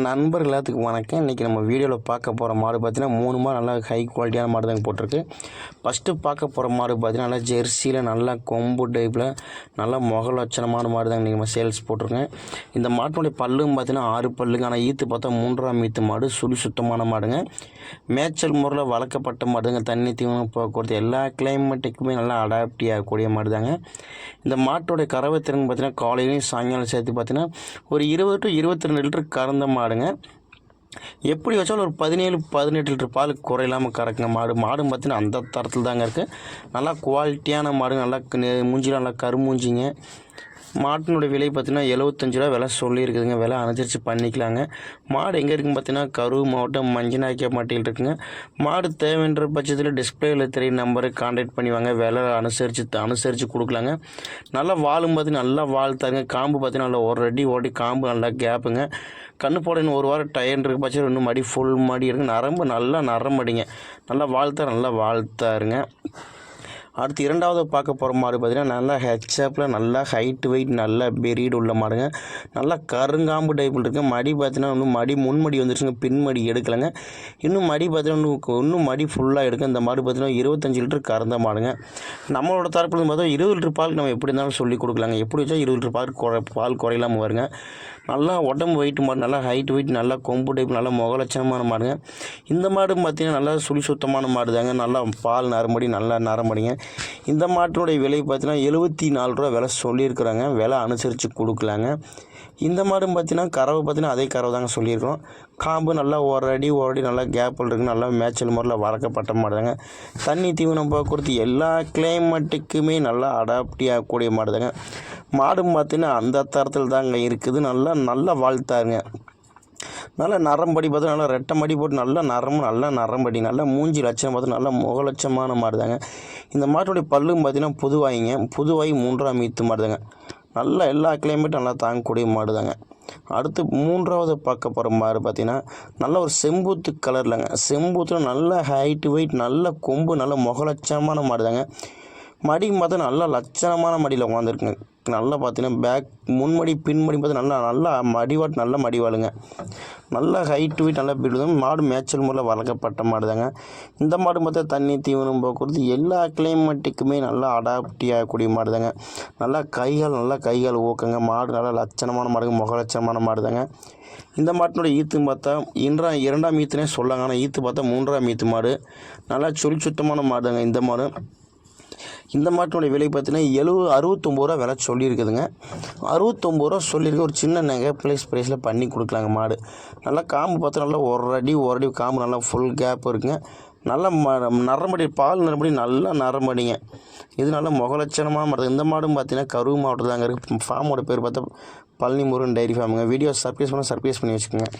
நண்பர்கள் எல்லாத்துக்கும் வணக்கம். இன்றைக்கி நம்ம வீடியோவில் பார்க்க போகிற மாடு பார்த்திங்கன்னா 3 மாடு நல்லா ஹை குவாலிட்டியான மாடு தாங்க போட்டிருக்கு. ஃபஸ்ட்டு பார்க்க போகிற மாடு பார்த்திங்கன்னா நல்லா ஜெர்சியில் நல்லா கொம்பு டைப்பில் நல்லா முக லட்சணமான மாடு தாங்க நீங்கள் சேல்ஸ் போட்டிருக்கேன். இந்த மாட்டினுடைய பல்லுன்னு பார்த்திங்கன்னா 6 பல்லுங்க. ஆனால் ஈத்து பார்த்தா 3ஆம் ஈத்து மாடு, சுத்தமான மாடுங்க. மேய்ச்சல் முறையில் வளர்க்கப்பட்ட மாடுங்க. தண்ணி தீவனம் போக்குவரத்து எல்லா கிளைமேட்டுக்குமே நல்லா அடாப்டி ஆகக்கூடிய மாடு தாங்க. இந்த மாட்டோடைய கறவை திறன் பார்த்திங்கன்னா காலையிலையும் சாயங்காலம் சேர்த்து பார்த்திங்கன்னா ஒரு 20 to 22 லிட்டர் கறந்த மாடுங்க. எப்படி வச்சாலும் ஒரு 17-18 லிட்டர் பால் குறையில்லாமல் கறக்குங்க. மாடும் பார்த்திங்கன்னா அந்த தரத்தில் தாங்க இருக்குது. நல்லா குவாலிட்டியான மாடு, நல்லா மூஞ்சிலாம் நல்லா கருமூஞ்சிங்க. மாட்டினுடைய விலை பார்த்திங்கன்னா 75 ரூபா விலை சொல்லியிருக்குதுங்க. விலை அனுசரித்து பண்ணிக்கலாங்க. மாடு எங்கே இருக்குன்னு பார்த்தீங்கன்னா கரூர் மாவட்டம் மஞ்சநாயக்கம்பட்டியில் இருக்குங்க. மாடு தேவைன்ற பட்சத்தில் டிஸ்பிளேயில் தெரிய நம்பரை கான்டாக்ட் பண்ணி வாங்க. விலை அனுசரித்து கொடுக்கலாங்க. நல்லா வாலும் பார்த்திங்கன்னா நல்லா வால் தருங்க. காம்பு பார்த்திங்கன்னா நல்லா ஒரு அடி ஓடி காம்பு நல்லா கேப்புங்க. கண்ணு போட இன்னும் 1 வாரம் டயன் இருக்க பட்சம் இன்னும் மடி ஃபுல் மடி இருக்குது. நரம்பு நல்லா நரம்படிங்க. நல்லா வாழ்த்தாருங்க. அடுத்து இரண்டாவது பார்க்க போகிற மாடு பார்த்திங்கன்னா நல்லா ஹெச்அப்பில் நல்லா ஹைட் வெயிட் நல்லா பெரீடு உள்ள மாடுங்க. நல்லா கருங்காம்பு டைப்பில் இருக்குது. மடி பார்த்திங்கன்னா இன்னும் மடி முன்மடி வந்துருச்சுங்க, பின்மடி எடுக்கலைங்க. இன்னும் மடி பார்த்திங்கன்னா இன்னும் மடி ஃபுல்லாக எடுக்கும். இந்த மாடு பார்த்திங்கன்னா 25 லிட்டர் கறந்த மாடுங்க. நம்மளோட தரப்புல பார்த்தா 20 லிட்டர் பால் நம்ம எப்படி இருந்தாலும் சொல்லி கொடுக்கலாங்க. எப்படி வச்சா 20 லிட்டர் பால் குறையில்லாமல் வருங்க. நல்லா உடம்பு வெயிட் மாடு, நல்லா ஹைட் வெயிட், நல்லா கொம்பு டைப், நல்லா முகலட்சணமான மாடுங்க. இந்த மாடு பார்த்திங்கன்னா நல்லா சுத்தமான மாடு தாங்க. நல்லா பால் நரம்படி, நல்லா நரம்படிங்க. இந்த மாட்டினுடைய விலை பார்த்தீங்கன்னா 74 ரூபா விலை சொல்லியிருக்கிறாங்க. விலை அனுசரித்து கொடுக்கலாங்க. இந்த மாடு பார்த்தீங்கன்னா கறவை பார்த்தீங்கன்னா அதே கறவை தாங்க சொல்லியிருக்கிறோம். காம்பு நல்லா ஒரு அடி நல்லா கேப்பில் இருக்குது. நல்லா மேய்ச்சல் முறையில் வளர்க்கப்பட்ட மாடு தாங்க. தண்ணி தீவனம் போக்குவரத்து எல்லா கிளைமேட்டுக்குமே நல்லா அடாப்டி ஆகக்கூடிய மாடு தாங்க. மாடும் பார்த்தீங்கன்னா அந்த தரத்தில் தாங்க இருக்குது. நல்லா வாழ்த்தாருங்க. நல்லா நரம்படி பார்த்து நல்லா ரெட்டை மடி போட்டு நல்லா நரம்படி நல்லா மூஞ்சி லட்சம் பார்த்து நல்லா முக லட்சமான மாடு தாங்க. இந்த மாட்டுடைய பல்லும் பார்த்திங்கன்னா புதுவாய் 3ஆம் ஈத்து மாடு தாங்க. நல்லா எல்லா கிளைமேட்டும் நல்லா தாங்கக்கூடிய மாடு தாங்க. அடுத்து மூன்றாவது பார்க்க போகிற மாடு பார்த்திங்கன்னா நல்ல ஒரு செம்பூத்து கலர்லங்க. செம்பூத்தில் நல்ல ஹைட்டு வெயிட், நல்ல கொம்பு, நல்ல முக லட்சமான மாடு தாங்க. மடி பார்த்தா நல்லா லட்சணமான மடியில் உட்காந்துருக்குங்க. நல்லா பார்த்தீங்கன்னா பேக் முன்மடி பின்மடி பார்த்து நல்லா மடிவாட்டு நல்ல மடிவாளுங்க. நல்லா ஹைட் வெயிட் நல்லா பிடிக்கும். மாடு மேய்ச்சல் முறையில் வளர்க்கப்பட்ட மாடு தாங்க. இந்த மாடு பார்த்தா தண்ணி தீவனம் போக்குவரத்து எல்லா கிளைமேட்டுக்குமே நல்லா அடாப்டி ஆகக்கூடிய மாடு தாங்க. நல்லா கைகால் ஊக்கங்க. மாடு நல்லா லட்சணமான மாடுங்க, முக லட்சணமான மாடு தாங்க. இந்த மாட்டினுடைய ஈத்துன்னு பார்த்தா 2ஆம் ஈத்துனே சொல்லாங்க. ஆனால் ஈத்து பார்த்தா 3ஆம் ஈத்து மாடு. நல்லா சுத்தமான மாடு தாங்க. இந்த மாட்டினுடைய விலை பார்த்தீங்கன்னா 69 ரூபா விலை சொல்லியிருக்குதுங்க. 69 ரூபா சொல்லியிருக்கு. ஒரு சின்ன நகை ப்ரைஸில் பண்ணி கொடுக்கலாங்க. மாடு நல்லா காம்பு பார்த்தா நல்லா ஒரு அடி காம்பு நல்லா ஃபுல் கேப் இருக்குங்க. நல்லா நரம்படி பால் நரம்படி நல்லா நரம்படிங்க. இது நல்லா முகலட்சணமாக மாடு. இந்த மாடும் பார்த்தீங்கன்னா கரூர் மாவட்டம் தாங்க இருக்குது. ஃபார்மோட பேர் பார்த்தா பழனி முருகன் டைரி ஃபார்முங்க. வீடியோ சர்ப்ரைஸ் பண்ணி வச்சுக்கோங்க.